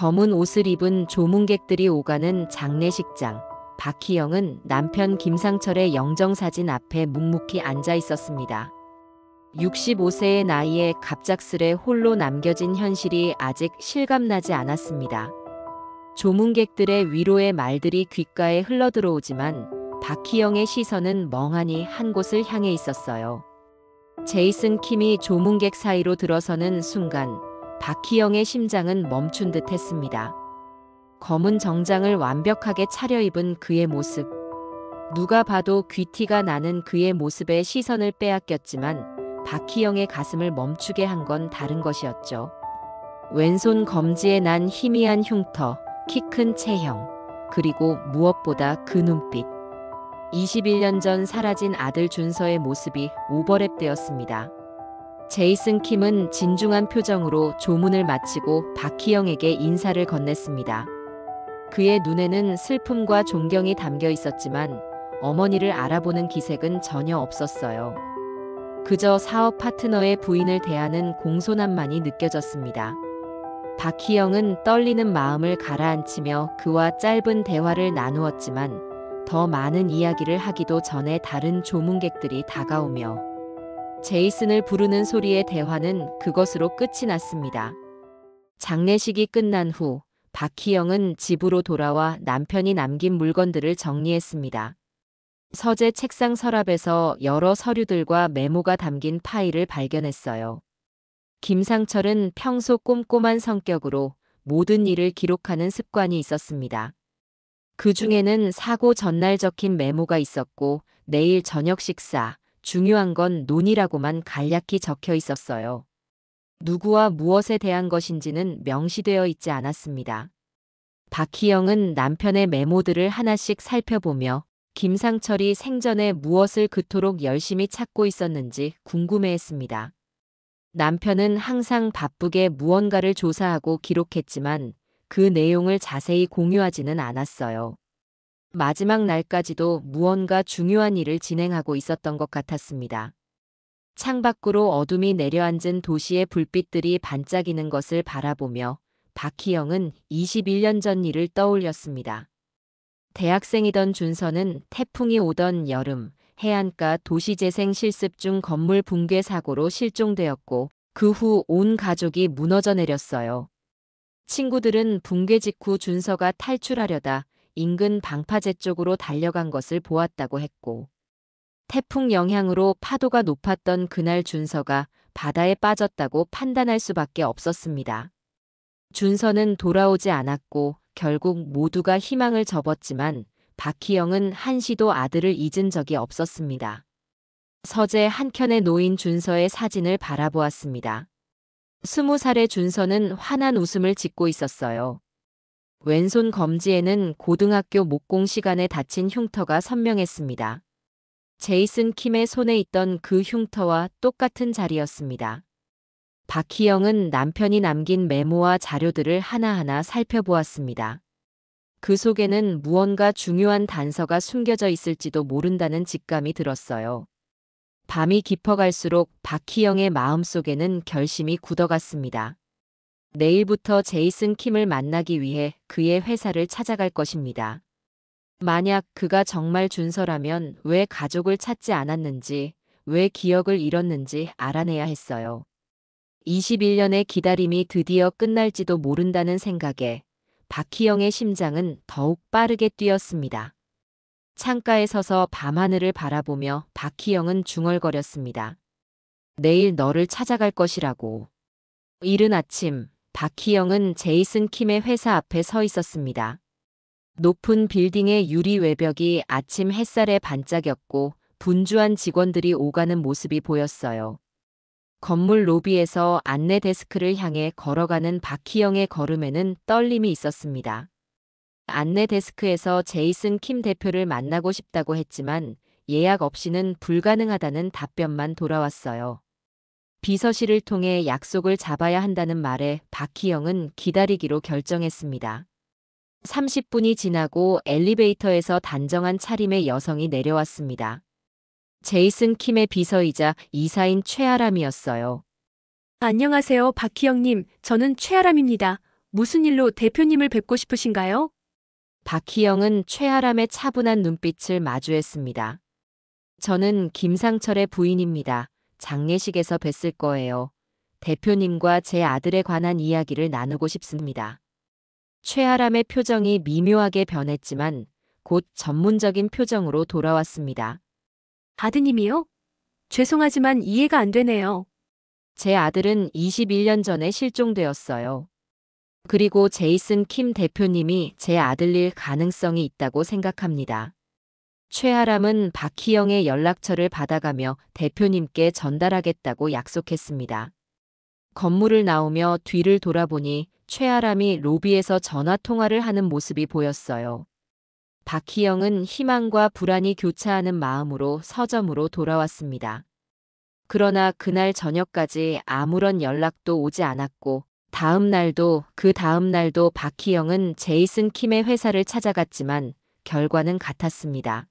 검은 옷을 입은 조문객들이 오가는 장례식장. 박희영은 남편 김상철의 영정사진 앞에 묵묵히 앉아 있었습니다. 65세의 나이에 갑작스레 홀로 남겨진 현실이 아직 실감나지 않았습니다. 조문객들의 위로의 말들이 귓가에 흘러들어오지만 박희영의 시선은 멍하니 한 곳을 향해 있었어요. 제이슨 킴이 조문객 사이로 들어서는 순간 박희영의 심장은 멈춘 듯 했습니다. 검은 정장을 완벽하게 차려입은 그의 모습. 누가 봐도 귀티가 나는 그의 모습에 시선을 빼앗겼지만 박희영의 가슴을 멈추게 한 건 다른 것이었죠. 왼손 검지에 난 희미한 흉터, 키 큰 체형, 그리고 무엇보다 그 눈빛. 21년 전 사라진 아들 준서의 모습이 오버랩되었습니다. 제이슨 킴은 진중한 표정으로 조문을 마치고 박희영에게 인사를 건넸습니다. 그의 눈에는 슬픔과 존경이 담겨 있었지만 어머니를 알아보는 기색은 전혀 없었어요. 그저 사업 파트너의 부인을 대하는 공손함만이 느껴졌습니다. 박희영은 떨리는 마음을 가라앉히며 그와 짧은 대화를 나누었지만 더 많은 이야기를 하기도 전에 다른 조문객들이 다가오며 제이슨을 부르는 소리의 대화는 그것으로 끝이 났습니다. 장례식이 끝난 후 박희영은 집으로 돌아와 남편이 남긴 물건들을 정리했습니다. 서재 책상 서랍에서 여러 서류들과 메모가 담긴 파일을 발견했어요. 김상철은 평소 꼼꼼한 성격으로 모든 일을 기록하는 습관이 있었습니다. 그 중에는 사고 전날 적힌 메모가 있었고 내일 저녁 식사, 중요한 건 논이라고만 간략히 적혀 있었어요. 누구와 무엇에 대한 것인지는 명시되어 있지 않았습니다. 박희영은 남편의 메모들을 하나씩 살펴보며 김상철이 생전에 무엇을 그토록 열심히 찾고 있었는지 궁금해했습니다. 남편은 항상 바쁘게 무언가를 조사하고 기록했지만 그 내용을 자세히 공유하지는 않았어요. 마지막 날까지도 무언가 중요한 일을 진행하고 있었던 것 같았습니다. 창밖으로 어둠이 내려앉은 도시의 불빛들이 반짝이는 것을 바라보며 박희영은 21년 전 일을 떠올렸습니다. 대학생이던 준서는 태풍이 오던 여름 해안가 도시재생 실습 중 건물 붕괴 사고로 실종되었고 그 후 온 가족이 무너져 내렸어요. 친구들은 붕괴 직후 준서가 탈출하려다 인근 방파제 쪽으로 달려간 것을 보았다고 했고 태풍 영향으로 파도가 높았던 그날 준서가 바다에 빠졌다고 판단할 수밖에 없었습니다. 준서는 돌아오지 않았고 결국 모두가 희망을 접었지만 박희영은 한시도 아들을 잊은 적이 없었습니다. 서재 한켠에 놓인 준서의 사진을 바라보았습니다. 20살의 준서는 환한 웃음을 짓고 있었어요. 왼손 검지에는 고등학교 목공 시간에 다친 흉터가 선명했습니다. 제이슨 킴의 손에 있던 그 흉터와 똑같은 자리였습니다. 박희영은 남편이 남긴 메모와 자료들을 하나하나 살펴보았습니다. 그 속에는 무언가 중요한 단서가 숨겨져 있을지도 모른다는 직감이 들었어요. 밤이 깊어갈수록 박희영의 마음속에는 결심이 굳어갔습니다. 내일부터 제이슨 킴을 만나기 위해 그의 회사를 찾아갈 것입니다. 만약 그가 정말 준서라면 왜 가족을 찾지 않았는지, 왜 기억을 잃었는지 알아내야 했어요. 21년의 기다림이 드디어 끝날지도 모른다는 생각에 박희영의 심장은 더욱 빠르게 뛰었습니다. 창가에 서서 밤하늘을 바라보며 박희영은 중얼거렸습니다. 내일 너를 찾아갈 것이라고. 이른 아침, 박희영은 제이슨 킴의 회사 앞에 서 있었습니다. 높은 빌딩의 유리 외벽이 아침 햇살에 반짝였고 분주한 직원들이 오가는 모습이 보였어요. 건물 로비에서 안내 데스크를 향해 걸어가는 박희영의 걸음에는 떨림이 있었습니다. 안내 데스크에서 제이슨 킴 대표를 만나고 싶다고 했지만 예약 없이는 불가능하다는 답변만 돌아왔어요. 비서실을 통해 약속을 잡아야 한다는 말에 박희영은 기다리기로 결정했습니다. 30분이 지나고 엘리베이터에서 단정한 차림의 여성이 내려왔습니다. 제이슨 킴의 비서이자 이사인 최아람이었어요. 안녕하세요, 박희영님. 저는 최아람입니다. 무슨 일로 대표님을 뵙고 싶으신가요? 박희영은 최아람의 차분한 눈빛을 마주했습니다. 저는 김상철의 부인입니다. 장례식에서 뵀을 거예요. 대표님과 제 아들에 관한 이야기를 나누고 싶습니다. 최아람의 표정이 미묘하게 변했지만 곧 전문적인 표정으로 돌아왔습니다. 아드님이요? 죄송하지만 이해가 안 되네요. 제 아들은 21년 전에 실종되었어요. 그리고 제이슨 킴 대표님이 제 아들일 가능성이 있다고 생각합니다. 최아람은 박희영의 연락처를 받아가며 대표님께 전달하겠다고 약속했습니다. 건물을 나오며 뒤를 돌아보니 최아람이 로비에서 전화 통화를 하는 모습이 보였어요. 박희영은 희망과 불안이 교차하는 마음으로 서점으로 돌아왔습니다. 그러나 그날 저녁까지 아무런 연락도 오지 않았고 그 다음 날도 박희영은 제이슨 킴의 회사를 찾아갔지만 결과는 같았습니다.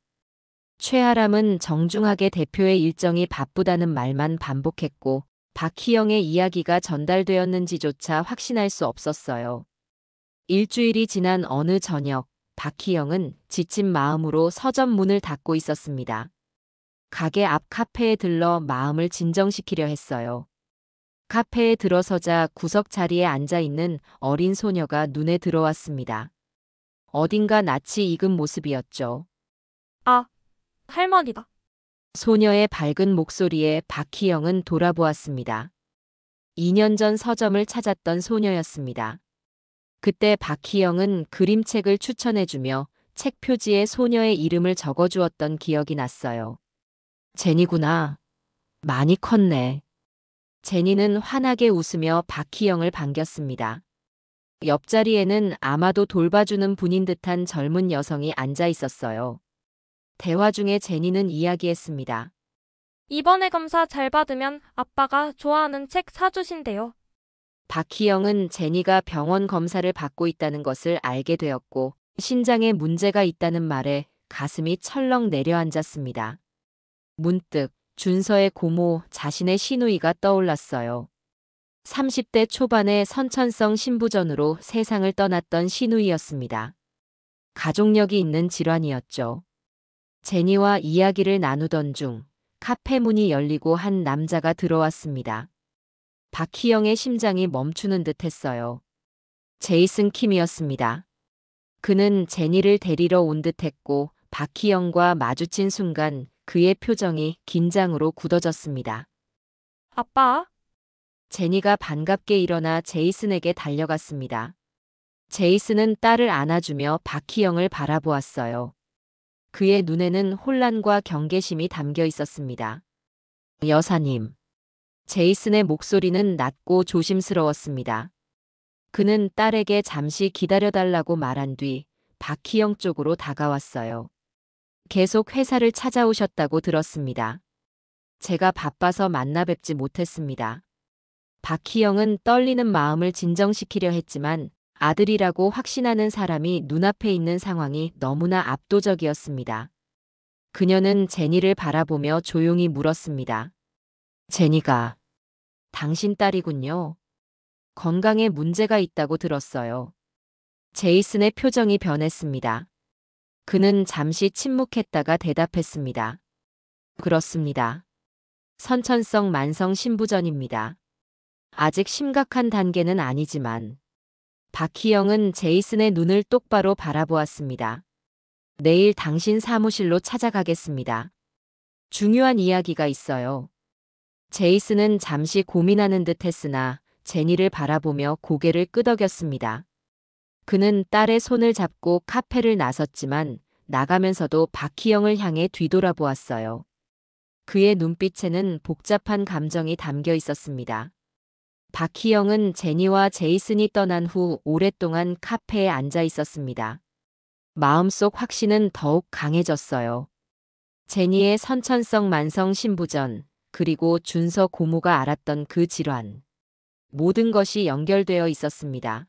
최아람은 정중하게 대표의 일정이 바쁘다는 말만 반복했고 박희영의 이야기가 전달되었는지조차 확신할 수 없었어요. 일주일이 지난 어느 저녁, 박희영은 지친 마음으로 서점 문을 닫고 있었습니다. 가게 앞 카페에 들러 마음을 진정시키려 했어요. 카페에 들어서자 구석 자리에 앉아 있는 어린 소녀가 눈에 들어왔습니다. 어딘가 낯이 익은 모습이었죠. 아, 할머니다. 소녀의 밝은 목소리에 박희영은 돌아보았습니다. 2년 전 서점을 찾았던 소녀였습니다. 그때 박희영은 그림책을 추천해주며 책 표지에 소녀의 이름을 적어주었던 기억이 났어요. 제니구나. 많이 컸네. 제니는 환하게 웃으며 박희영을 반겼습니다. 옆자리에는 아마도 돌봐주는 분인 듯한 젊은 여성이 앉아 있었어요. 대화 중에 제니는 이야기했습니다. 이번에 검사 잘 받으면 아빠가 좋아하는 책 사주신대요. 박희영은 제니가 병원 검사를 받고 있다는 것을 알게 되었고 신장에 문제가 있다는 말에 가슴이 철렁 내려앉았습니다. 문득 준서의 고모 자신의 시누이가 떠올랐어요. 30대 초반의 선천성 신부전으로 세상을 떠났던 시누이였습니다. 가족력이 있는 질환이었죠. 제니와 이야기를 나누던 중 카페 문이 열리고 한 남자가 들어왔습니다. 박희영의 심장이 멈추는 듯 했어요. 제이슨 킴이었습니다. 그는 제니를 데리러 온 듯 했고 박희영과 마주친 순간 그의 표정이 긴장으로 굳어졌습니다. 아빠? 제니가 반갑게 일어나 제이슨에게 달려갔습니다. 제이슨은 딸을 안아주며 박희영을 바라보았어요. 그의 눈에는 혼란과 경계심이 담겨 있었습니다. 여사님. 제이슨의 목소리는 낮고 조심스러웠습니다. 그는 딸에게 잠시 기다려달라고 말한 뒤 박희영 쪽으로 다가왔어요. 계속 회사를 찾아오셨다고 들었습니다. 제가 바빠서 만나 뵙지 못했습니다. 박희영은 떨리는 마음을 진정시키려 했지만 아들이라고 확신하는 사람이 눈앞에 있는 상황이 너무나 압도적이었습니다. 그녀는 제니를 바라보며 조용히 물었습니다. 제니가 당신 딸이군요. 건강에 문제가 있다고 들었어요. 제이슨의 표정이 변했습니다. 그는 잠시 침묵했다가 대답했습니다. 그렇습니다. 선천성 만성 신부전입니다. 아직 심각한 단계는 아니지만. 박희영은 제이슨의 눈을 똑바로 바라보았습니다. 내일 당신 사무실로 찾아가겠습니다. 중요한 이야기가 있어요. 제이슨은 잠시 고민하는 듯 했으나 제니를 바라보며 고개를 끄덕였습니다. 그는 딸의 손을 잡고 카페를 나섰지만 나가면서도 박희영을 향해 뒤돌아보았어요. 그의 눈빛에는 복잡한 감정이 담겨 있었습니다. 박희영은 제니와 제이슨이 떠난 후 오랫동안 카페에 앉아 있었습니다. 마음속 확신은 더욱 강해졌어요. 제니의 선천성 만성 신부전, 그리고 준서 고모가 알았던 그 질환. 모든 것이 연결되어 있었습니다.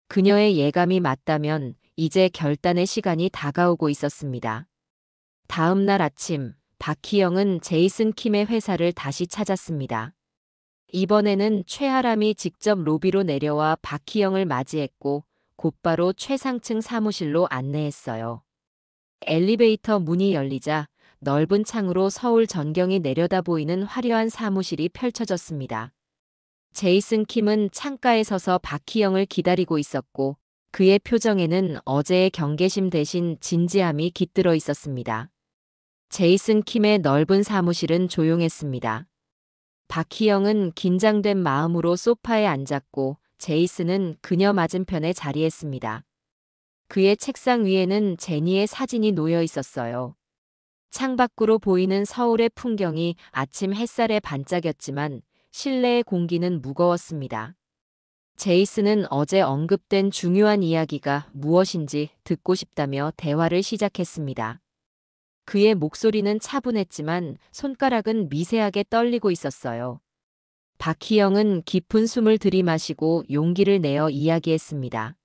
그녀의 예감이 맞다면 이제 결단의 시간이 다가오고 있었습니다. 다음 날 아침, 박희영은 제이슨 킴의 회사를 다시 찾았습니다. 이번에는 최아람이 직접 로비로 내려와 박희영을 맞이했고 곧바로 최상층 사무실로 안내했어요. 엘리베이터 문이 열리자 넓은 창으로 서울 전경이 내려다 보이는 화려한 사무실이 펼쳐졌습니다. 제이슨 킴은 창가에 서서 박희영을 기다리고 있었고 그의 표정에는 어제의 경계심 대신 진지함이 깃들어 있었습니다. 제이슨 킴의 넓은 사무실은 조용했습니다. 박희영은 긴장된 마음으로 소파에 앉았고 제이슨은 그녀 맞은편에 자리했습니다. 그의 책상 위에는 제니의 사진이 놓여 있었어요. 창밖으로 보이는 서울의 풍경이 아침 햇살에 반짝였지만 실내의 공기는 무거웠습니다. 제이슨은 어제 언급된 중요한 이야기가 무엇인지 듣고 싶다며 대화를 시작했습니다. 그의 목소리는 차분했지만 손가락은 미세하게 떨리고 있었어요. 박희영은 깊은 숨을 들이마시고 용기를 내어 이야기했습니다.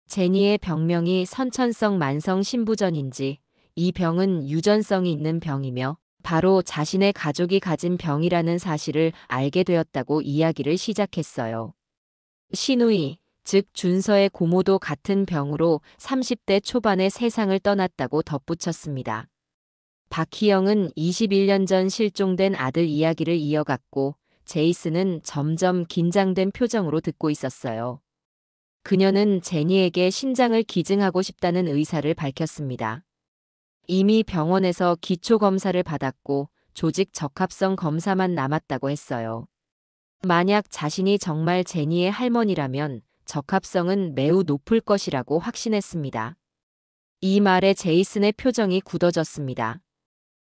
제니의 병명이 선천성 만성 신부전인지 이 병은 유전성이 있는 병이며 바로 자신의 가족이 가진 병이라는 사실을 알게 되었다고 이야기를 시작했어요. 신우이, 즉 준서의 고모도 같은 병으로 30대 초반에 세상을 떠났다고 덧붙였습니다. 박희영은 21년 전 실종된 아들 이야기를 이어갔고 제이슨은 점점 긴장된 표정으로 듣고 있었어요. 그녀는 제니에게 신장을 기증하고 싶다는 의사를 밝혔습니다. 이미 병원에서 기초검사를 받았고 조직 적합성 검사만 남았다고 했어요. 만약 자신이 정말 제니의 할머니라면 적합성은 매우 높을 것이라고 확신했습니다. 이 말에 제이슨의 표정이 굳어졌습니다.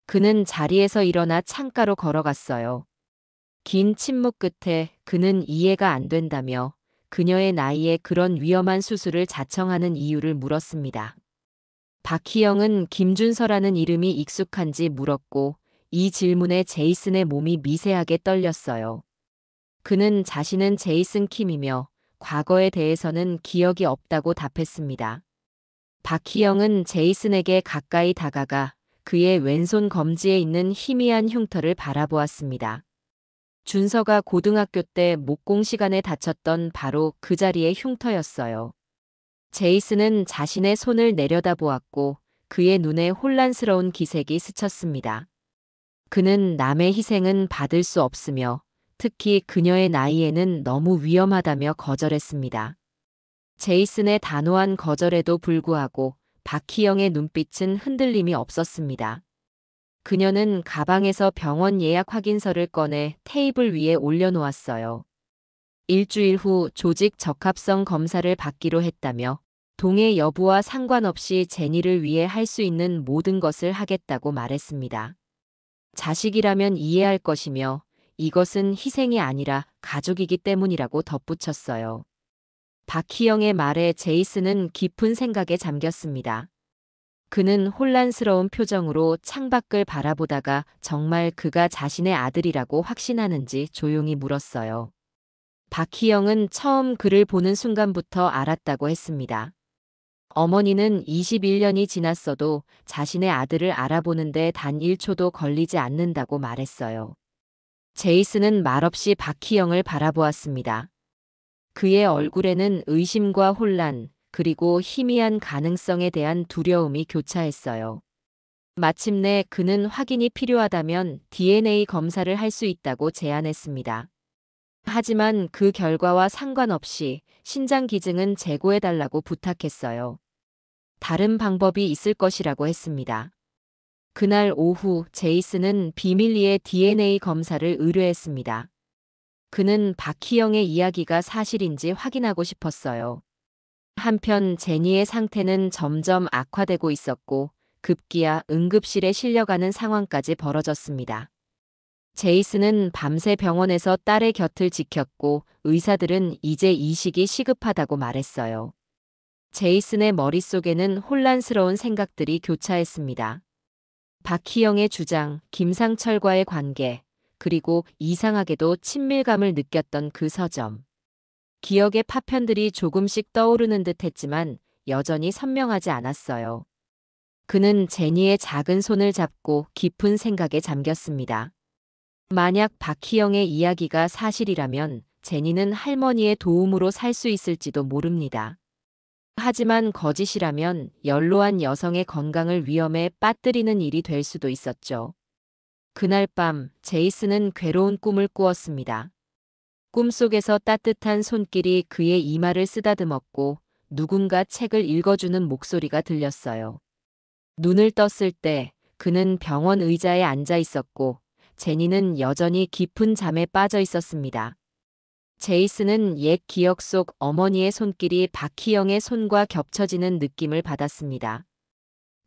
그는 자리에서 일어나 창가로 걸어갔어요. 긴 침묵 끝에 그는 이해가 안 된다며 그녀의 나이에 그런 위험한 수술을 자청하는 이유를 물었습니다. 박희영은 김준서라는 이름이 익숙한지 물었고 이 질문에 제이슨의 몸이 미세하게 떨렸어요. 그는 자신은 제이슨 킴이며 과거에 대해서는 기억이 없다고 답했습니다. 박희영은 제이슨에게 가까이 다가가 그의 왼손 검지에 있는 희미한 흉터를 바라보았습니다. 준서가 고등학교 때 목공 시간에 다쳤던 바로 그 자리의 흉터였어요. 제이슨은 자신의 손을 내려다보았고 그의 눈에 혼란스러운 기색이 스쳤습니다. 그는 남의 희생은 받을 수 없으며 특히 그녀의 나이에는 너무 위험하다며 거절했습니다. 제이슨의 단호한 거절에도 불구하고 박희영의 눈빛은 흔들림이 없었습니다. 그녀는 가방에서 병원 예약 확인서를 꺼내 테이블 위에 올려놓았어요. 일주일 후 조직 적합성 검사를 받기로 했다며 동의 여부와 상관없이 제니를 위해 할 수 있는 모든 것을 하겠다고 말했습니다. 자식이라면 이해할 것이며 이것은 희생이 아니라 가족이기 때문이라고 덧붙였어요. 박희영의 말에 제이슨은 깊은 생각에 잠겼습니다. 그는 혼란스러운 표정으로 창밖을 바라보다가 정말 그가 자신의 아들이라고 확신하는지 조용히 물었어요. 박희영은 처음 그를 보는 순간부터 알았다고 했습니다. 어머니는 21년이 지났어도 자신의 아들을 알아보는데 단 1초도 걸리지 않는다고 말했어요. 제이슨은 말없이 박희영을 바라보았습니다. 그의 얼굴에는 의심과 혼란, 그리고 희미한 가능성에 대한 두려움이 교차했어요. 마침내 그는 확인이 필요하다면 DNA 검사를 할 수 있다고 제안했습니다. 하지만 그 결과와 상관없이 신장 기증은 재고해달라고 부탁했어요. 다른 방법이 있을 것이라고 했습니다. 그날 오후 제이슨은 비밀리에 DNA 검사를 의뢰했습니다. 그는 박희영의 이야기가 사실인지 확인하고 싶었어요. 한편 제니의 상태는 점점 악화되고 있었고 급기야 응급실에 실려가는 상황까지 벌어졌습니다. 제이슨은 밤새 병원에서 딸의 곁을 지켰고 의사들은 이제 이식이 시급하다고 말했어요. 제이슨의 머릿속에는 혼란스러운 생각들이 교차했습니다. 박희영의 주장, 김상철과의 관계, 그리고 이상하게도 친밀감을 느꼈던 그 서점. 기억의 파편들이 조금씩 떠오르는 듯 했지만 여전히 선명하지 않았어요. 그는 제니의 작은 손을 잡고 깊은 생각에 잠겼습니다. 만약 박희영의 이야기가 사실이라면 제니는 할머니의 도움으로 살 수 있을지도 모릅니다. 하지만 거짓이라면 연로한 여성의 건강을 위험에 빠뜨리는 일이 될 수도 있었죠. 그날 밤 제이슨은 괴로운 꿈을 꾸었습니다. 꿈속에서 따뜻한 손길이 그의 이마를 쓰다듬었고 누군가 책을 읽어주는 목소리가 들렸어요. 눈을 떴을 때 그는 병원 의자에 앉아 있었고 제니는 여전히 깊은 잠에 빠져 있었습니다. 제이슨은 옛 기억 속 어머니의 손길이 박희영의 손과 겹쳐지는 느낌을 받았습니다.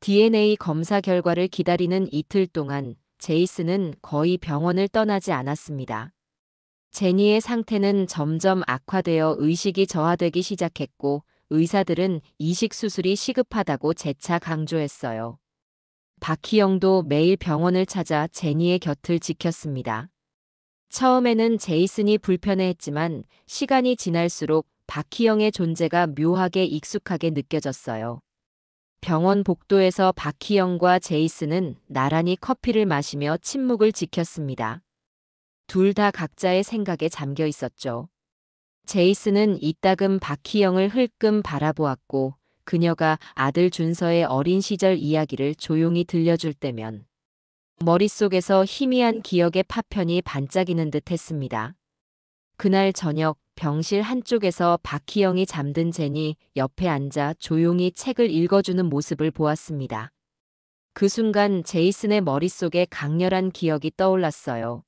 DNA 검사 결과를 기다리는 이틀 동안 제이슨은 거의 병원을 떠나지 않았습니다. 제니의 상태는 점점 악화되어 의식이 저하되기 시작했고 의사들은 이식 수술이 시급하다고 재차 강조했어요. 박희영도 매일 병원을 찾아 제니의 곁을 지켰습니다. 처음에는 제이슨이 불편해했지만 시간이 지날수록 박희영의 존재가 묘하게 익숙하게 느껴졌어요. 병원 복도에서 박희영과 제이슨은 나란히 커피를 마시며 침묵을 지켰습니다. 둘 다 각자의 생각에 잠겨 있었죠. 제이슨은 이따금 박희영을 흘끔 바라보았고 그녀가 아들 준서의 어린 시절 이야기를 조용히 들려줄 때면 머릿속에서 희미한 기억의 파편이 반짝이는 듯 했습니다. 그날 저녁 병실 한쪽에서 박희영이 잠든 제니 옆에 앉아 조용히 책을 읽어주는 모습을 보았습니다. 그 순간 제이슨의 머릿속에 강렬한 기억이 떠올랐어요.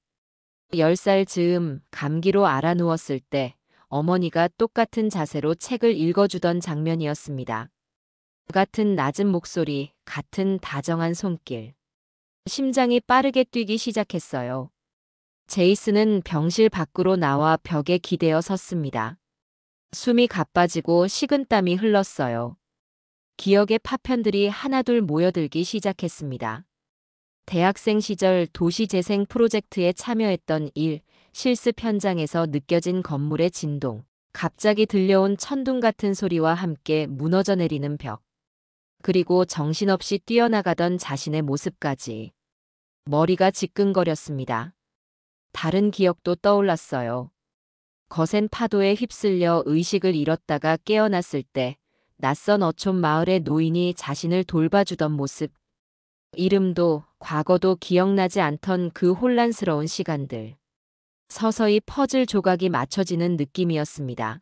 10살 즈음 감기로 알아 누웠을 때 어머니가 똑같은 자세로 책을 읽어주던 장면이었습니다. 같은 낮은 목소리, 같은 다정한 손길. 심장이 빠르게 뛰기 시작했어요. 제이슨은 병실 밖으로 나와 벽에 기대어 섰습니다. 숨이 가빠지고 식은땀이 흘렀어요. 기억의 파편들이 하나둘 모여들기 시작했습니다. 대학생 시절 도시재생 프로젝트에 참여했던 일, 실습 현장에서 느껴진 건물의 진동, 갑자기 들려온 천둥 같은 소리와 함께 무너져 내리는 벽, 그리고 정신없이 뛰어나가던 자신의 모습까지. 머리가 지끈거렸습니다. 다른 기억도 떠올랐어요. 거센 파도에 휩쓸려 의식을 잃었다가 깨어났을 때 낯선 어촌 마을의 노인이 자신을 돌봐주던 모습. 이름도 과거도 기억나지 않던 그 혼란스러운 시간들. 서서히 퍼즐 조각이 맞춰지는 느낌이었습니다.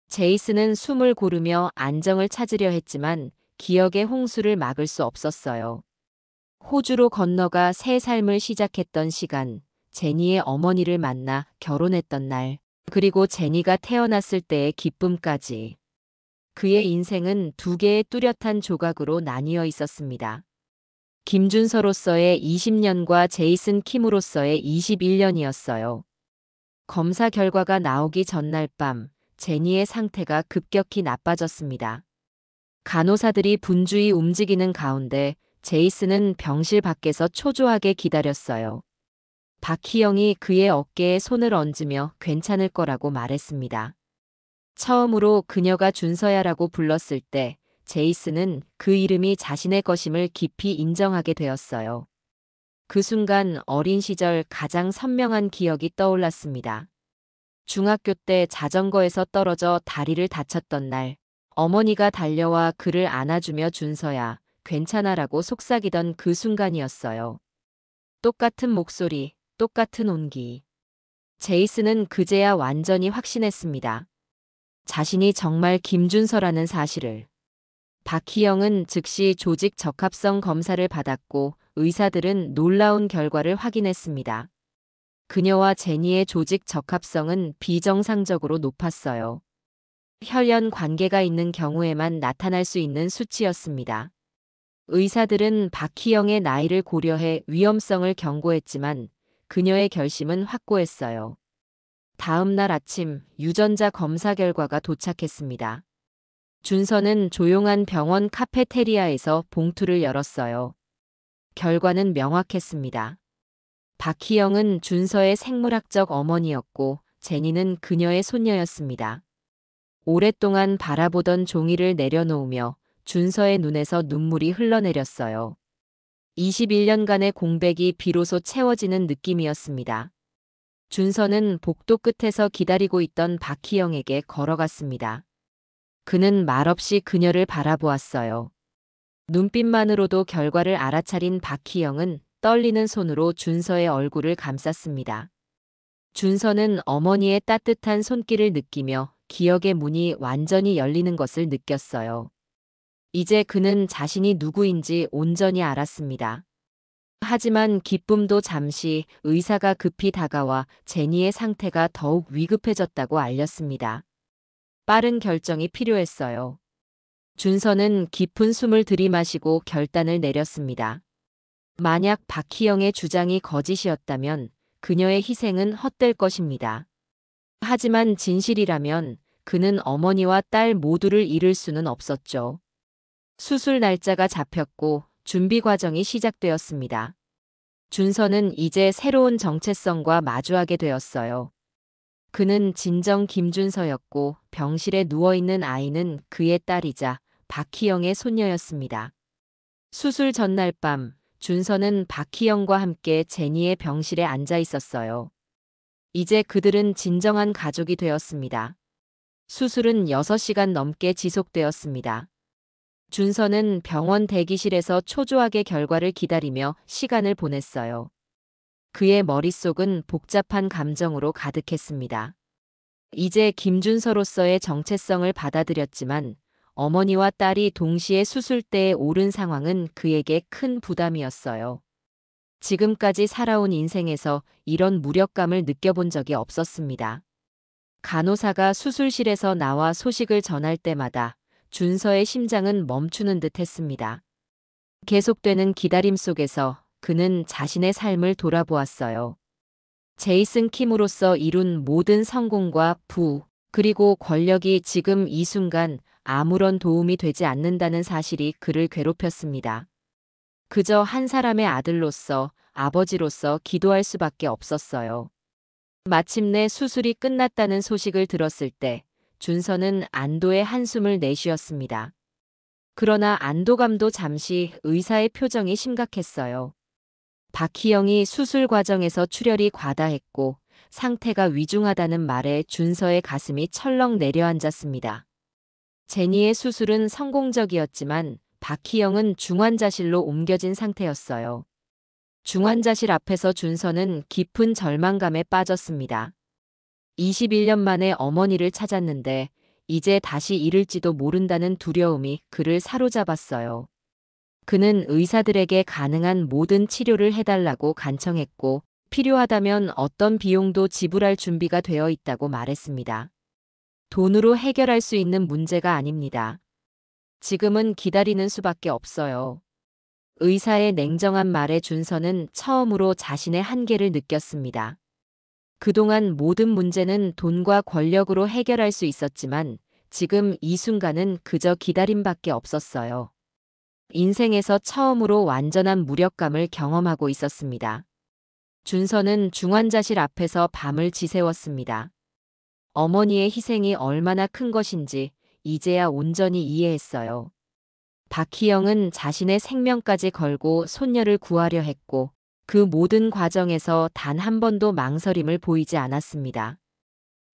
제이슨은 숨을 고르며 안정을 찾으려 했지만 기억의 홍수를 막을 수 없었어요. 호주로 건너가 새 삶을 시작했던 시간, 제니의 어머니를 만나 결혼했던 날, 그리고 제니가 태어났을 때의 기쁨까지. 그의 인생은 두 개의 뚜렷한 조각으로 나뉘어 있었습니다. 김준서로서의 20년과 제이슨 킴으로서의 21년이었어요. 검사 결과가 나오기 전날 밤, 제니의 상태가 급격히 나빠졌습니다. 간호사들이 분주히 움직이는 가운데 제이슨은 병실 밖에서 초조하게 기다렸어요. 박희영이 그의 어깨에 손을 얹으며 괜찮을 거라고 말했습니다. 처음으로 그녀가 준서야라고 불렀을 때 제이슨은 그 이름이 자신의 것임을 깊이 인정하게 되었어요. 그 순간 어린 시절 가장 선명한 기억이 떠올랐습니다. 중학교 때 자전거에서 떨어져 다리를 다쳤던 날, 어머니가 달려와 그를 안아주며 준서야, 괜찮아라고 속삭이던 그 순간이었어요. 똑같은 목소리, 똑같은 온기. 제이슨은 그제야 완전히 확신했습니다. 자신이 정말 김준서라는 사실을. 박희영은 즉시 조직 적합성 검사를 받았고 의사들은 놀라운 결과를 확인했습니다. 그녀와 제니의 조직 적합성은 비정상적으로 높았어요. 혈연 관계가 있는 경우에만 나타날 수 있는 수치였습니다. 의사들은 박희영의 나이를 고려해 위험성을 경고했지만 그녀의 결심은 확고했어요. 다음 날 아침 유전자 검사 결과가 도착했습니다. 준서는 조용한 병원 카페테리아에서 봉투를 열었어요. 결과는 명확했습니다. 박희영은 준서의 생물학적 어머니였고 제니는 그녀의 손녀였습니다. 오랫동안 바라보던 종이를 내려놓으며 준서의 눈에서 눈물이 흘러내렸어요. 21년간의 공백이 비로소 채워지는 느낌이었습니다. 준서는 복도 끝에서 기다리고 있던 박희영에게 걸어갔습니다. 그는 말없이 그녀를 바라보았어요. 눈빛만으로도 결과를 알아차린 박희영은 떨리는 손으로 준서의 얼굴을 감쌌습니다. 준서는 어머니의 따뜻한 손길을 느끼며 기억의 문이 완전히 열리는 것을 느꼈어요. 이제 그는 자신이 누구인지 온전히 알았습니다. 하지만 기쁨도 잠시 의사가 급히 다가와 제니의 상태가 더욱 위급해졌다고 알렸습니다. 빠른 결정이 필요했어요. 준서는 깊은 숨을 들이마시고 결단을 내렸습니다. 만약 박희영의 주장이 거짓이었다면 그녀의 희생은 헛될 것입니다. 하지만 진실이라면 그는 어머니와 딸 모두를 잃을 수는 없었죠. 수술 날짜가 잡혔고 준비 과정이 시작되었습니다. 준서는 이제 새로운 정체성과 마주하게 되었어요. 그는 진정 김준서였고 병실에 누워있는 아이는 그의 딸이자 박희영의 손녀였습니다. 수술 전날 밤 준서는 박희영과 함께 제니의 병실에 앉아 있었어요. 이제 그들은 진정한 가족이 되었습니다. 수술은 6시간 넘게 지속되었습니다. 준서는 병원 대기실에서 초조하게 결과를 기다리며 시간을 보냈어요. 그의 머릿속은 복잡한 감정으로 가득했습니다. 이제 김준서로서의 정체성을 받아들였지만 어머니와 딸이 동시에 수술대에 오른 상황은 그에게 큰 부담이었어요. 지금까지 살아온 인생에서 이런 무력감을 느껴본 적이 없었습니다. 간호사가 수술실에서 나와 소식을 전할 때마다 준서의 심장은 멈추는 듯 했습니다. 계속되는 기다림 속에서 그는 자신의 삶을 돌아보았어요. 제이슨 킴으로서 이룬 모든 성공과 부, 그리고 권력이 지금 이 순간 아무런 도움이 되지 않는다는 사실이 그를 괴롭혔습니다. 그저 한 사람의 아들로서, 아버지로서 기도할 수밖에 없었어요. 마침내 수술이 끝났다는 소식을 들었을 때 준서는 안도의 한숨을 내쉬었습니다. 그러나 안도감도 잠시 의사의 표정이 심각했어요. 박희영이 수술 과정에서 출혈이 과다했고 상태가 위중하다는 말에 준서의 가슴이 철렁 내려앉았습니다. 제니의 수술은 성공적이었지만 박희영은 중환자실로 옮겨진 상태였어요. 중환자실 앞에서 준서는 깊은 절망감에 빠졌습니다. 21년 만에 어머니를 찾았는데 이제 다시 잃을지도 모른다는 두려움이 그를 사로잡았어요. 그는 의사들에게 가능한 모든 치료를 해달라고 간청했고 필요하다면 어떤 비용도 지불할 준비가 되어 있다고 말했습니다. 돈으로 해결할 수 있는 문제가 아닙니다. 지금은 기다리는 수밖에 없어요. 의사의 냉정한 말에 준서는 처음으로 자신의 한계를 느꼈습니다. 그동안 모든 문제는 돈과 권력으로 해결할 수 있었지만 지금 이 순간은 그저 기다림밖에 없었어요. 인생에서 처음으로 완전한 무력감을 경험하고 있었습니다. 준서는 중환자실 앞에서 밤을 지새웠습니다. 어머니의 희생이 얼마나 큰 것인지 이제야 온전히 이해했어요. 박희영은 자신의 생명까지 걸고 손녀를 구하려 했고 그 모든 과정에서 단 한 번도 망설임을 보이지 않았습니다.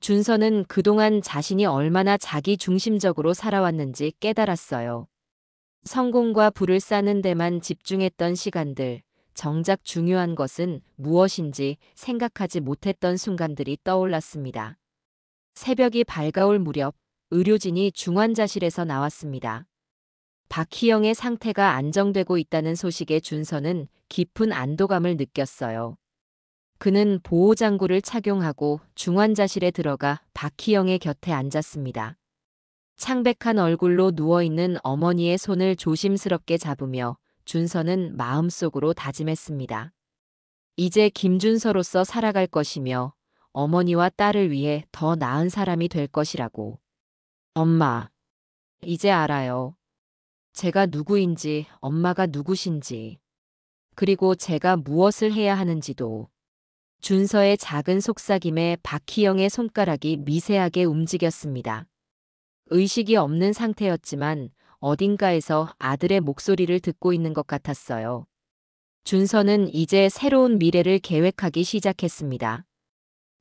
준서는 그동안 자신이 얼마나 자기 중심적으로 살아왔는지 깨달았어요. 성공과 부를 쌓는 데만 집중했던 시간들, 정작 중요한 것은 무엇인지 생각하지 못했던 순간들이 떠올랐습니다. 새벽이 밝아올 무렵 의료진이 중환자실에서 나왔습니다. 박희영의 상태가 안정되고 있다는 소식에 준서는 깊은 안도감을 느꼈어요. 그는 보호장구를 착용하고 중환자실에 들어가 박희영의 곁에 앉았습니다. 창백한 얼굴로 누워있는 어머니의 손을 조심스럽게 잡으며 준서는 마음속으로 다짐했습니다. 이제 김준서로서 살아갈 것이며 어머니와 딸을 위해 더 나은 사람이 될 것이라고. 엄마, 이제 알아요. 제가 누구인지, 엄마가 누구신지, 그리고 제가 무엇을 해야 하는지도. 준서의 작은 속삭임에 박희영의 손가락이 미세하게 움직였습니다. 의식이 없는 상태였지만 어딘가에서 아들의 목소리를 듣고 있는 것 같았어요. 준서는 이제 새로운 미래를 계획하기 시작했습니다.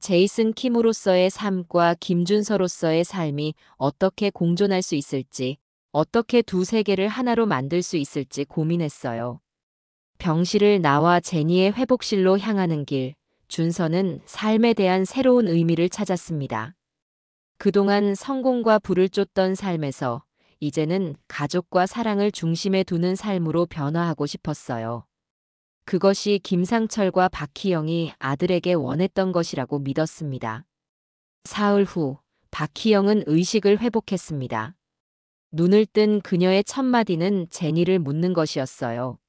제이슨 킴으로서의 삶과 김준서로서의 삶이 어떻게 공존할 수 있을지, 어떻게 두 세계를 하나로 만들 수 있을지 고민했어요. 병실을 나와 제니의 회복실로 향하는 길, 준서는 삶에 대한 새로운 의미를 찾았습니다. 그동안 성공과 부를 쫓던 삶에서 이제는 가족과 사랑을 중심에 두는 삶으로 변화하고 싶었어요. 그것이 김상철과 박희영이 아들에게 원했던 것이라고 믿었습니다. 사흘 후 박희영은 의식을 회복했습니다. 눈을 뜬 그녀의 첫 마디는 제니를 묻는 것이었어요.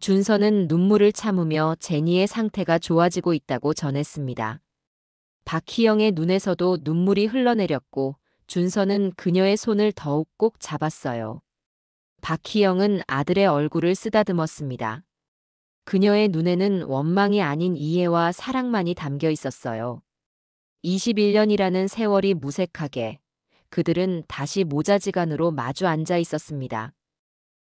준서는 눈물을 참으며 제니의 상태가 좋아지고 있다고 전했습니다. 박희영의 눈에서도 눈물이 흘러내렸고 준서는 그녀의 손을 더욱 꼭 잡았어요. 박희영은 아들의 얼굴을 쓰다듬었습니다. 그녀의 눈에는 원망이 아닌 이해와 사랑만이 담겨 있었어요. 21년이라는 세월이 무색하게 그들은 다시 모자지간으로 마주 앉아 있었습니다.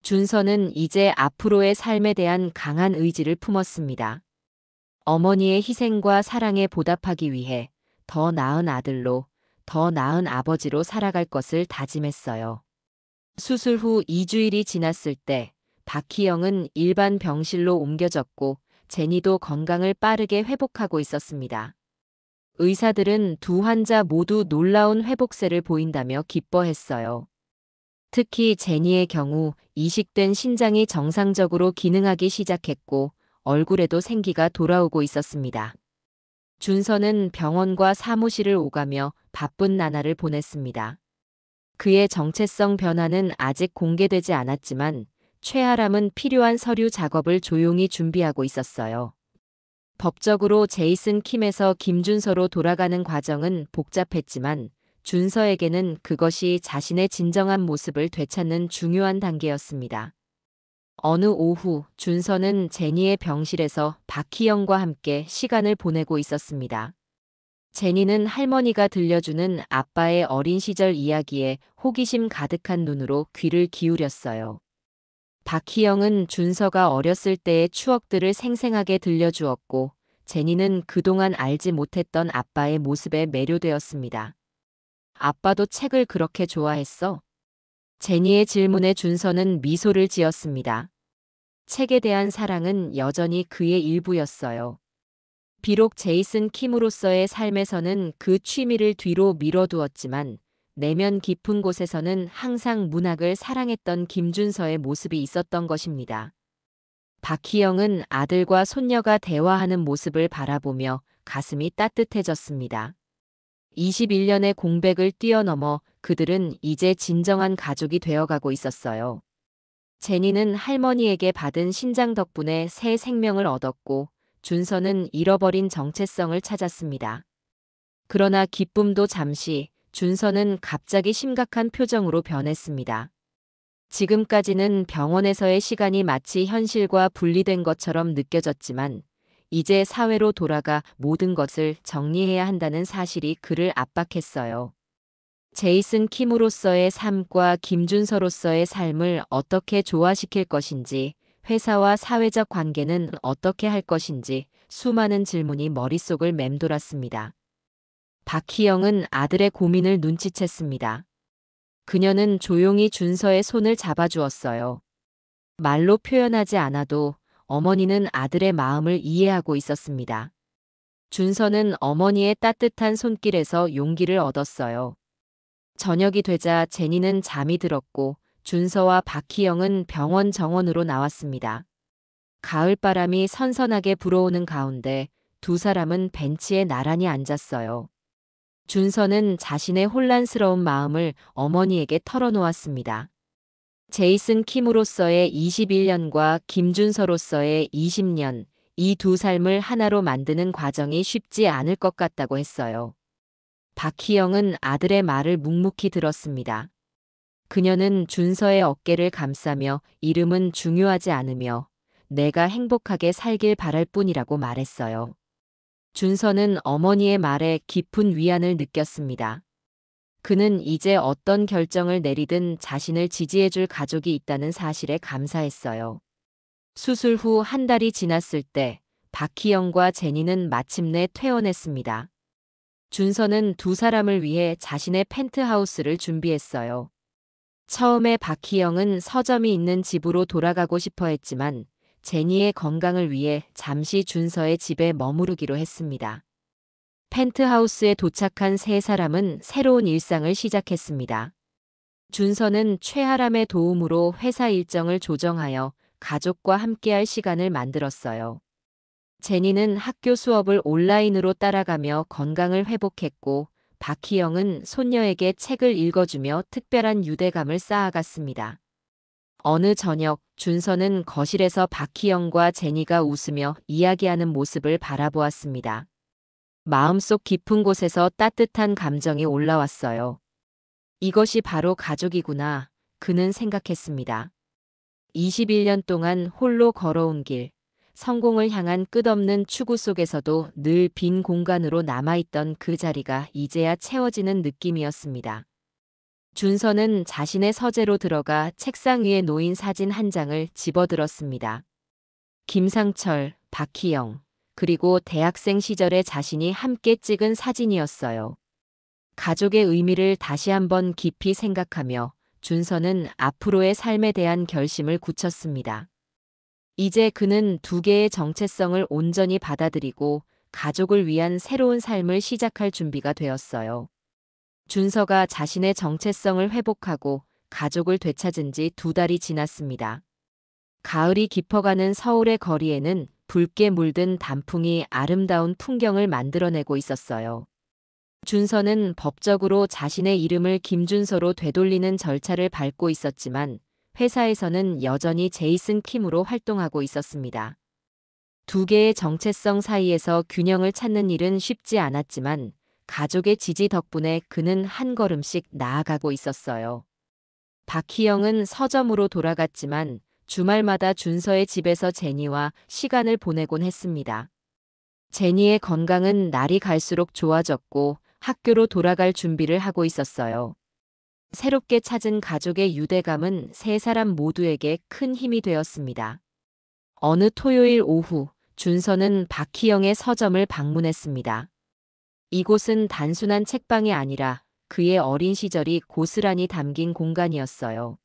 준서는 이제 앞으로의 삶에 대한 강한 의지를 품었습니다. 어머니의 희생과 사랑에 보답하기 위해 더 나은 아들로, 더 나은 아버지로 살아갈 것을 다짐했어요. 수술 후 2주일이 지났을 때 박희영은 일반 병실로 옮겨졌고 제니도 건강을 빠르게 회복하고 있었습니다. 의사들은 두 환자 모두 놀라운 회복세를 보인다며 기뻐했어요. 특히 제니의 경우 이식된 신장이 정상적으로 기능하기 시작했고 얼굴에도 생기가 돌아오고 있었습니다. 준서는 병원과 사무실을 오가며 바쁜 나날을 보냈습니다. 그의 정체성 변화는 아직 공개되지 않았지만 최아람은 필요한 서류 작업을 조용히 준비하고 있었어요. 법적으로 제이슨 킴에서 김준서로 돌아가는 과정은 복잡했지만 준서에게는 그것이 자신의 진정한 모습을 되찾는 중요한 단계였습니다. 어느 오후 준서는 제니의 병실에서 박희영과 함께 시간을 보내고 있었습니다. 제니는 할머니가 들려주는 아빠의 어린 시절 이야기에 호기심 가득한 눈으로 귀를 기울였어요. 박희영은 준서가 어렸을 때의 추억들을 생생하게 들려주었고 제니는 그동안 알지 못했던 아빠의 모습에 매료되었습니다. 아빠도 책을 그렇게 좋아했어? 제니의 질문에 준서는 미소를 지었습니다. 책에 대한 사랑은 여전히 그의 일부였어요. 비록 제이슨 킴으로서의 삶에서는 그 취미를 뒤로 미뤄두었지만 내면 깊은 곳에서는 항상 문학을 사랑했던 김준서의 모습이 있었던 것입니다. 박희영은 아들과 손녀가 대화하는 모습을 바라보며 가슴이 따뜻해졌습니다. 21년의 공백을 뛰어넘어 그들은 이제 진정한 가족이 되어가고 있었어요. 제니는 할머니에게 받은 신장 덕분에 새 생명을 얻었고 준서는 잃어버린 정체성을 찾았습니다. 그러나 기쁨도 잠시, 준서는 갑자기 심각한 표정으로 변했습니다. 지금까지는 병원에서의 시간이 마치 현실과 분리된 것처럼 느껴졌지만 이제 사회로 돌아가 모든 것을 정리해야 한다는 사실이 그를 압박했어요. 제이슨 킴으로서의 삶과 김준서로서의 삶을 어떻게 조화시킬 것인지, 회사와 사회적 관계는 어떻게 할 것인지 수많은 질문이 머릿속을 맴돌았습니다. 박희영은 아들의 고민을 눈치챘습니다. 그녀는 조용히 준서의 손을 잡아주었어요. 말로 표현하지 않아도 어머니는 아들의 마음을 이해하고 있었습니다. 준서는 어머니의 따뜻한 손길에서 용기를 얻었어요. 저녁이 되자 제니는 잠이 들었고 준서와 박희영은 병원 정원으로 나왔습니다. 가을바람이 선선하게 불어오는 가운데 두 사람은 벤치에 나란히 앉았어요. 준서는 자신의 혼란스러운 마음을 어머니에게 털어놓았습니다. 제이슨 킴으로서의 21년과 김준서로서의 20년, 이 두 삶을 하나로 만드는 과정이 쉽지 않을 것 같다고 했어요. 박희영은 아들의 말을 묵묵히 들었습니다. 그녀는 준서의 어깨를 감싸며 이름은 중요하지 않으며 내가 행복하게 살길 바랄 뿐이라고 말했어요. 준서는 어머니의 말에 깊은 위안을 느꼈습니다. 그는 이제 어떤 결정을 내리든 자신을 지지해줄 가족이 있다는 사실에 감사했어요. 수술 후 한 달이 지났을 때 박희영과 제니는 마침내 퇴원했습니다. 준서는 두 사람을 위해 자신의 펜트하우스를 준비했어요. 처음에 박희영은 서점이 있는 집으로 돌아가고 싶어 했지만 제니의 건강을 위해 잠시 준서의 집에 머무르기로 했습니다. 펜트하우스에 도착한 세 사람은 새로운 일상을 시작했습니다. 준서는 최아람의 도움으로 회사 일정을 조정하여 가족과 함께할 시간을 만들었어요. 제니는 학교 수업을 온라인으로 따라가며 건강을 회복했고, 박희영은 손녀에게 책을 읽어주며 특별한 유대감을 쌓아갔습니다. 어느 저녁, 준서는 거실에서 박희영과 제니가 웃으며 이야기하는 모습을 바라보았습니다. 마음속 깊은 곳에서 따뜻한 감정이 올라왔어요. 이것이 바로 가족이구나, 그는 생각했습니다. 21년 동안 홀로 걸어온 길, 성공을 향한 끝없는 추구 속에서도 늘 빈 공간으로 남아있던 그 자리가 이제야 채워지는 느낌이었습니다. 준서는 자신의 서재로 들어가 책상 위에 놓인 사진 한 장을 집어들었습니다. 김상철, 박희영, 그리고 대학생 시절의 자신이 함께 찍은 사진이었어요. 가족의 의미를 다시 한번 깊이 생각하며 준서는 앞으로의 삶에 대한 결심을 굳혔습니다. 이제 그는 두 개의 정체성을 온전히 받아들이고 가족을 위한 새로운 삶을 시작할 준비가 되었어요. 준서가 자신의 정체성을 회복하고 가족을 되찾은 지 2달이 지났습니다. 가을이 깊어가는 서울의 거리에는 붉게 물든 단풍이 아름다운 풍경을 만들어내고 있었어요. 준서는 법적으로 자신의 이름을 김준서로 되돌리는 절차를 밟고 있었지만 회사에서는 여전히 제이슨 킴으로 활동하고 있었습니다. 두 개의 정체성 사이에서 균형을 찾는 일은 쉽지 않았지만 가족의 지지 덕분에 그는 한 걸음씩 나아가고 있었어요. 박희영은 서점으로 돌아갔지만 주말마다 준서의 집에서 제니와 시간을 보내곤 했습니다. 제니의 건강은 날이 갈수록 좋아졌고 학교로 돌아갈 준비를 하고 있었어요. 새롭게 찾은 가족의 유대감은 세 사람 모두에게 큰 힘이 되었습니다. 어느 토요일 오후, 준서는 박희영의 서점을 방문했습니다. 이곳은 단순한 책방이 아니라 그의 어린 시절이 고스란히 담긴 공간이었어요.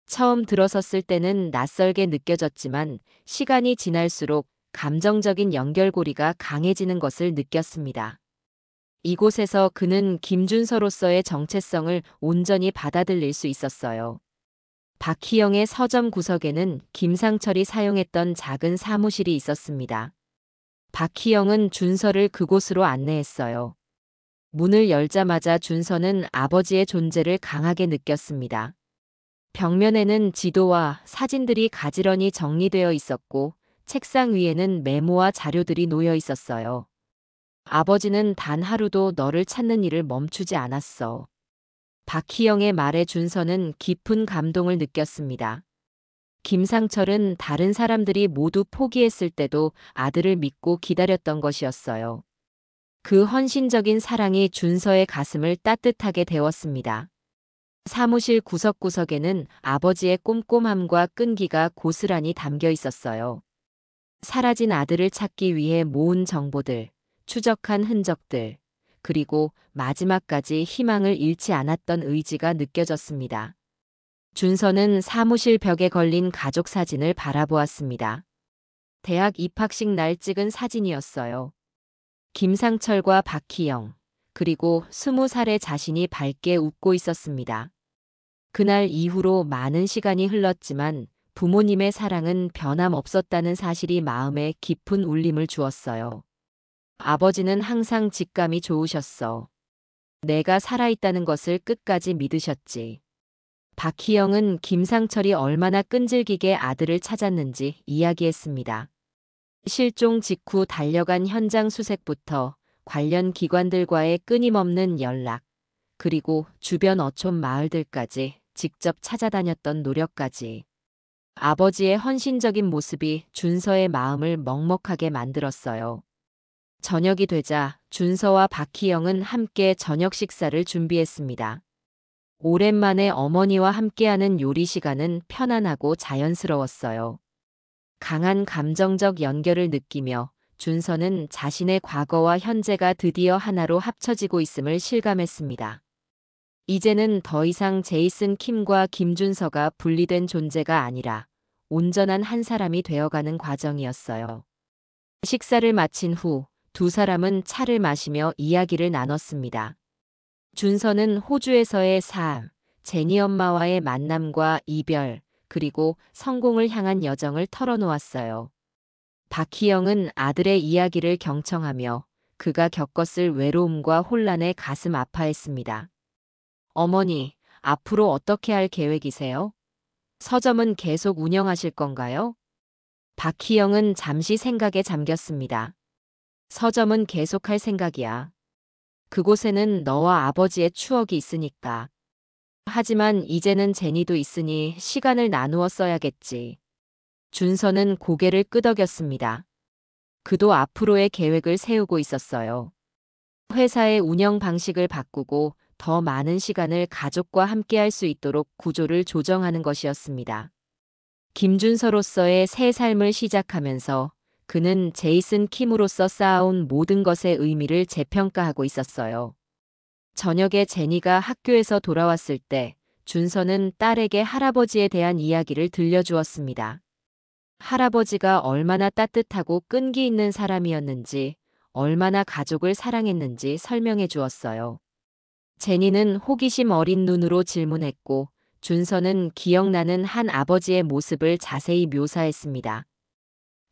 처음 들어섰을 때는 낯설게 느껴졌지만 시간이 지날수록 감정적인 연결고리가 강해지는 것을 느꼈습니다. 이곳에서 그는 김준서로서의 정체성을 온전히 받아들일 수 있었어요. 박희영의 서점 구석에는 김상철이 사용했던 작은 사무실이 있었습니다. 박희영은 준서를 그곳으로 안내했어요. 문을 열자마자 준서는 아버지의 존재를 강하게 느꼈습니다. 벽면에는 지도와 사진들이 가지런히 정리되어 있었고 책상 위에는 메모와 자료들이 놓여 있었어요. 아버지는 단 하루도 너를 찾는 일을 멈추지 않았어. 박희영의 말에 준서는 깊은 감동을 느꼈습니다. 김상철은 다른 사람들이 모두 포기했을 때도 아들을 믿고 기다렸던 것이었어요. 그 헌신적인 사랑이 준서의 가슴을 따뜻하게 데웠습니다. 사무실 구석구석에는 아버지의 꼼꼼함과 끈기가 고스란히 담겨 있었어요. 사라진 아들을 찾기 위해 모은 정보들, 추적한 흔적들, 그리고 마지막까지 희망을 잃지 않았던 의지가 느껴졌습니다. 준서는 사무실 벽에 걸린 가족 사진을 바라보았습니다. 대학 입학식 날 찍은 사진이었어요. 김상철과 박희영, 그리고 20살의 자신이 밝게 웃고 있었습니다. 그날 이후로 많은 시간이 흘렀지만 부모님의 사랑은 변함없었다는 사실이 마음에 깊은 울림을 주었어요. 아버지는 항상 직감이 좋으셨어. 내가 살아있다는 것을 끝까지 믿으셨지. 박희영은 김상철이 얼마나 끈질기게 아들을 찾았는지 이야기했습니다. 실종 직후 달려간 현장 수색부터 관련 기관들과의 끊임없는 연락, 그리고 주변 어촌 마을들까지 직접 찾아다녔던 노력까지. 아버지의 헌신적인 모습이 준서의 마음을 먹먹하게 만들었어요. 저녁이 되자 준서와 박희영은 함께 저녁 식사를 준비했습니다. 오랜만에 어머니와 함께하는 요리 시간은 편안하고 자연스러웠어요. 강한 감정적 연결을 느끼며 준서는 자신의 과거와 현재가 드디어 하나로 합쳐지고 있음을 실감했습니다. 이제는 더 이상 제이슨 킴과 김준서가 분리된 존재가 아니라 온전한 한 사람이 되어가는 과정이었어요. 식사를 마친 후 두 사람은 차를 마시며 이야기를 나눴습니다. 준서는 호주에서의 삶, 제니 엄마와의 만남과 이별, 그리고 성공을 향한 여정을 털어놓았어요. 박희영은 아들의 이야기를 경청하며 그가 겪었을 외로움과 혼란에 가슴 아파했습니다. 어머니, 앞으로 어떻게 할 계획이세요? 서점은 계속 운영하실 건가요? 박희영은 잠시 생각에 잠겼습니다. 서점은 계속할 생각이야. 그곳에는 너와 아버지의 추억이 있으니까. 하지만 이제는 제니도 있으니 시간을 나누어 써야겠지. 준서는 고개를 끄덕였습니다. 그도 앞으로의 계획을 세우고 있었어요. 회사의 운영 방식을 바꾸고 더 많은 시간을 가족과 함께할 수 있도록 구조를 조정하는 것이었습니다. 김준서로서의 새 삶을 시작하면서 그는 제이슨 킴으로서 쌓아온 모든 것의 의미를 재평가하고 있었어요. 저녁에 제니가 학교에서 돌아왔을 때 준서는 딸에게 할아버지에 대한 이야기를 들려주었습니다. 할아버지가 얼마나 따뜻하고 끈기 있는 사람이었는지, 얼마나 가족을 사랑했는지 설명해 주었어요. 제니는 호기심 어린 눈으로 질문했고, 준서는 기억나는 한 아버지의 모습을 자세히 묘사했습니다.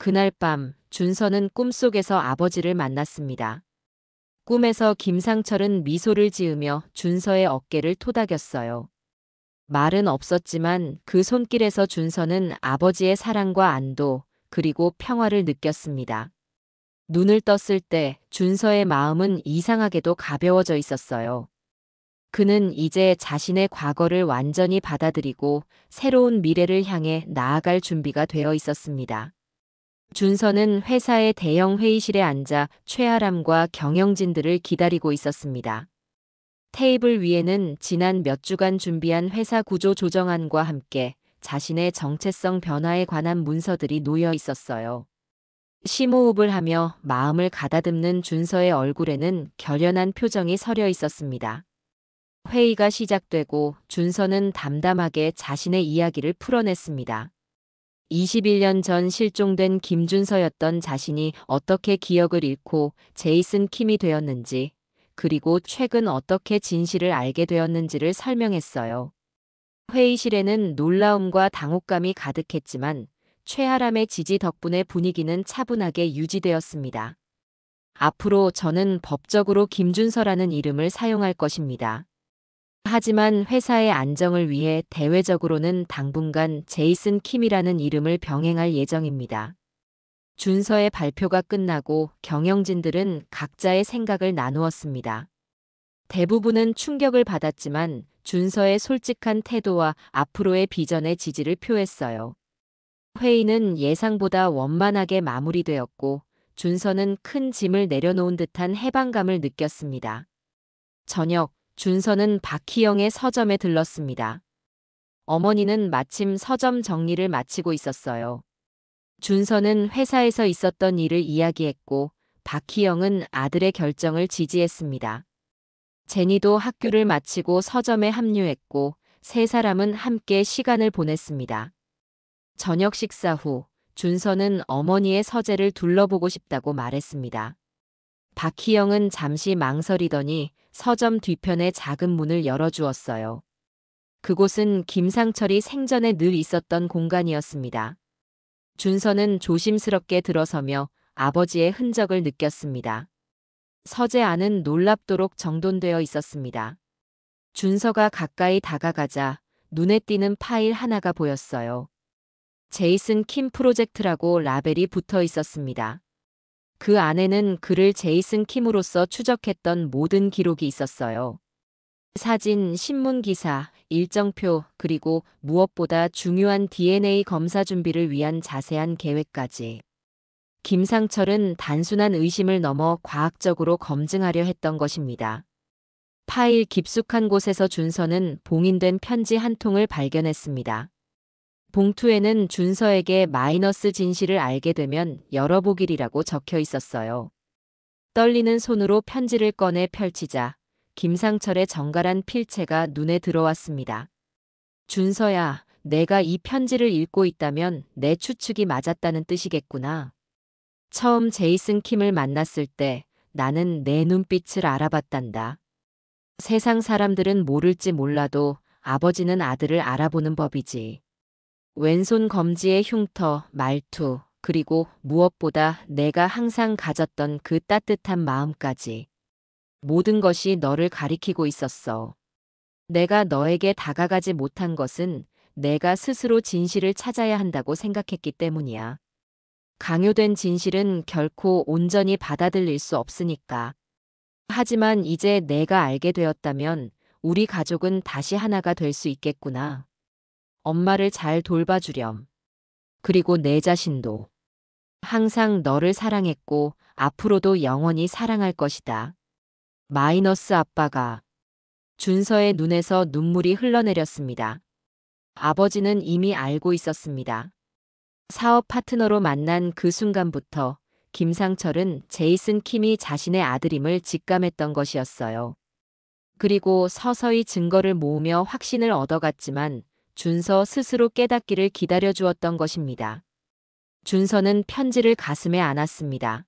그날 밤, 준서는 꿈속에서 아버지를 만났습니다. 꿈에서 김상철은 미소를 지으며 준서의 어깨를 토닥였어요. 말은 없었지만 그 손길에서 준서는 아버지의 사랑과 안도, 그리고 평화를 느꼈습니다. 눈을 떴을 때 준서의 마음은 이상하게도 가벼워져 있었어요. 그는 이제 자신의 과거를 완전히 받아들이고 새로운 미래를 향해 나아갈 준비가 되어 있었습니다. 준서는 회사의 대형 회의실에 앉아 최아람과 경영진들을 기다리고 있었습니다. 테이블 위에는 지난 몇 주간 준비한 회사 구조 조정안과 함께 자신의 정체성 변화에 관한 문서들이 놓여 있었어요. 심호흡을 하며 마음을 가다듬는 준서의 얼굴에는 결연한 표정이 서려 있었습니다. 회의가 시작되고 준서는 담담하게 자신의 이야기를 풀어냈습니다. 21년 전 실종된 김준서였던 자신이 어떻게 기억을 잃고 제이슨 킴이 되었는지, 그리고 최근 어떻게 진실을 알게 되었는지를 설명했어요. 회의실에는 놀라움과 당혹감이 가득했지만 최아람의 지지 덕분에 분위기는 차분하게 유지되었습니다. 앞으로 저는 법적으로 김준서라는 이름을 사용할 것입니다. 하지만 회사의 안정을 위해 대외적으로는 당분간 제이슨 킴이라는 이름을 병행할 예정입니다. 준서의 발표가 끝나고 경영진들은 각자의 생각을 나누었습니다. 대부분은 충격을 받았지만 준서의 솔직한 태도와 앞으로의 비전의 지지를 표했어요. 회의는 예상보다 원만하게 마무리되었고 준서는 큰 짐을 내려놓은 듯한 해방감을 느꼈습니다. 저녁, 준서는 박희영의 서점에 들렀습니다. 어머니는 마침 서점 정리를 마치고 있었어요. 준서는 회사에서 있었던 일을 이야기했고 박희영은 아들의 결정을 지지했습니다. 제니도 학교를 마치고 서점에 합류했고 세 사람은 함께 시간을 보냈습니다. 저녁 식사 후 준서는 어머니의 서재를 둘러보고 싶다고 말했습니다. 박희영은 잠시 망설이더니 서점 뒤편의 작은 문을 열어주었어요. 그곳은 김상철이 생전에 늘 있었던 공간이었습니다. 준서는 조심스럽게 들어서며 아버지의 흔적을 느꼈습니다. 서재 안은 놀랍도록 정돈되어 있었습니다. 준서가 가까이 다가가자 눈에 띄는 파일 하나가 보였어요. 제이슨 킴 프로젝트라고 라벨이 붙어 있었습니다. 그 안에는 그를 제이슨 킴으로서 추적했던 모든 기록이 있었어요. 사진, 신문 기사, 일정표, 그리고 무엇보다 중요한 DNA 검사 준비를 위한 자세한 계획까지. 김상철은 단순한 의심을 넘어 과학적으로 검증하려 했던 것입니다. 파일 깊숙한 곳에서 준서는 봉인된 편지 한 통을 발견했습니다. 봉투에는 준서에게 마이너스 진실을 알게 되면 열어보기라고 적혀 있었어요. 떨리는 손으로 편지를 꺼내 펼치자 김상철의 정갈한 필체가 눈에 들어왔습니다. 준서야, 내가 이 편지를 읽고 있다면 내 추측이 맞았다는 뜻이겠구나. 처음 제이슨 킴을 만났을 때 나는 내 눈빛을 알아봤단다. 세상 사람들은 모를지 몰라도 아버지는 아들을 알아보는 법이지. 왼손 검지의 흉터, 말투, 그리고 무엇보다 내가 항상 가졌던 그 따뜻한 마음까지. 모든 것이 너를 가리키고 있었어. 내가 너에게 다가가지 못한 것은 내가 스스로 진실을 찾아야 한다고 생각했기 때문이야. 강요된 진실은 결코 온전히 받아들일 수 없으니까. 하지만 이제 내가 알게 되었다면 우리 가족은 다시 하나가 될 수 있겠구나. 엄마를 잘 돌봐주렴. 그리고 내 자신도. 항상 너를 사랑했고 앞으로도 영원히 사랑할 것이다. 마이너스 아빠가. 준서의 눈에서 눈물이 흘러내렸습니다. 아버지는 이미 알고 있었습니다. 사업 파트너로 만난 그 순간부터 김상철은 제이슨 킴이 자신의 아들임을 직감했던 것이었어요. 그리고 서서히 증거를 모으며 확신을 얻어갔지만 준서 스스로 깨닫기를 기다려주었던 것입니다. 준서는 편지를 가슴에 안았습니다.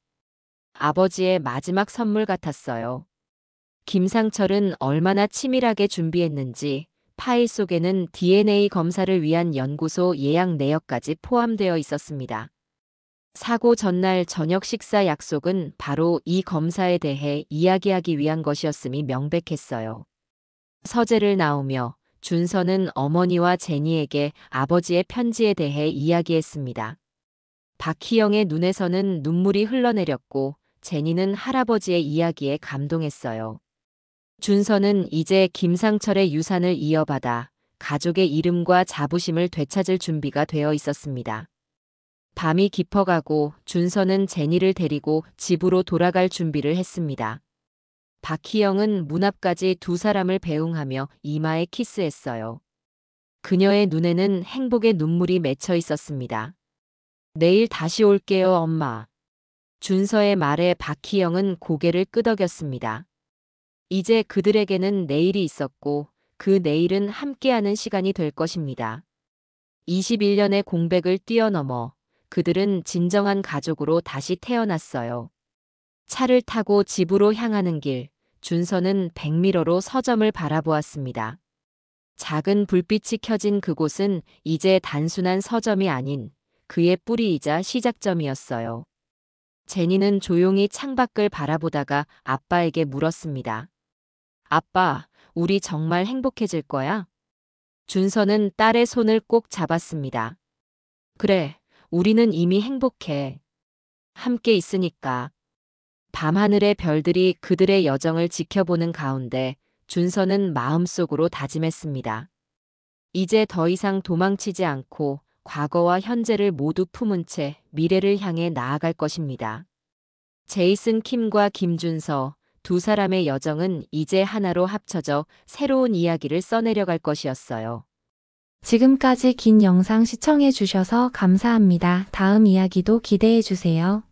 아버지의 마지막 선물 같았어요. 김상철은 얼마나 치밀하게 준비했는지 파일 속에는 DNA 검사를 위한 연구소 예약 내역까지 포함되어 있었습니다. 사고 전날 저녁 식사 약속은 바로 이 검사에 대해 이야기하기 위한 것이었음이 명백했어요. 서재를 나오며 준서는 어머니와 제니에게 아버지의 편지에 대해 이야기했습니다. 박희영의 눈에서는 눈물이 흘러내렸고 제니는 할아버지의 이야기에 감동했어요. 준서는 이제 김상철의 유산을 이어받아 가족의 이름과 자부심을 되찾을 준비가 되어 있었습니다. 밤이 깊어가고 준서는 제니를 데리고 집으로 돌아갈 준비를 했습니다. 박희영은 문 앞까지 두 사람을 배웅하며 이마에 키스했어요. 그녀의 눈에는 행복의 눈물이 맺혀 있었습니다. 내일 다시 올게요, 엄마. 준서의 말에 박희영은 고개를 끄덕였습니다. 이제 그들에게는 내일이 있었고 그 내일은 함께하는 시간이 될 것입니다. 21년의 공백을 뛰어넘어 그들은 진정한 가족으로 다시 태어났어요. 차를 타고 집으로 향하는 길, 준서는 백미러로 서점을 바라보았습니다. 작은 불빛이 켜진 그곳은 이제 단순한 서점이 아닌 그의 뿌리이자 시작점이었어요. 제니는 조용히 창밖을 바라보다가 아빠에게 물었습니다. 아빠, 우리 정말 행복해질 거야? 준서는 딸의 손을 꼭 잡았습니다. 그래, 우리는 이미 행복해. 함께 있으니까. 밤하늘의 별들이 그들의 여정을 지켜보는 가운데 준서는 마음속으로 다짐했습니다. 이제 더 이상 도망치지 않고 과거와 현재를 모두 품은 채 미래를 향해 나아갈 것입니다. 제이슨 킴과 김준서 두 사람의 여정은 이제 하나로 합쳐져 새로운 이야기를 써내려갈 것이었어요. 지금까지 긴 영상 시청해 주셔서 감사합니다. 다음 이야기도 기대해 주세요.